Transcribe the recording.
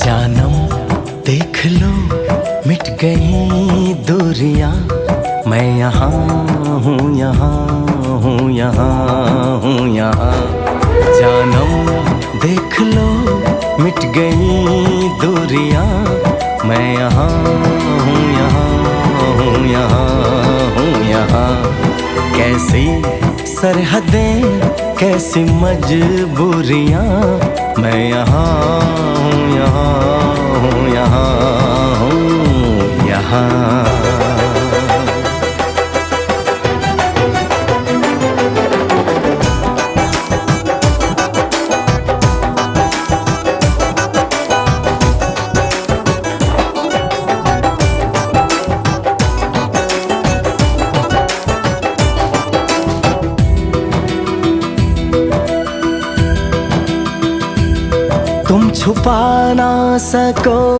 जानम देख लो मिट गई दूरियां, मैं यहाँ हूँ, यहाँ हूँ, यहाँ हूँ, यहाँ। जानम देख लो मिट गई दूरियां, मैं यहाँ हूँ, यहाँ हूँ, यहाँ हूँ, यहाँ। कैसी सरहदें कैसी मजबूरियां, मैं यहाँ हूँ, यहाँ हूँ, यहाँ हूँ, यहाँ। तुम छुपा ना सको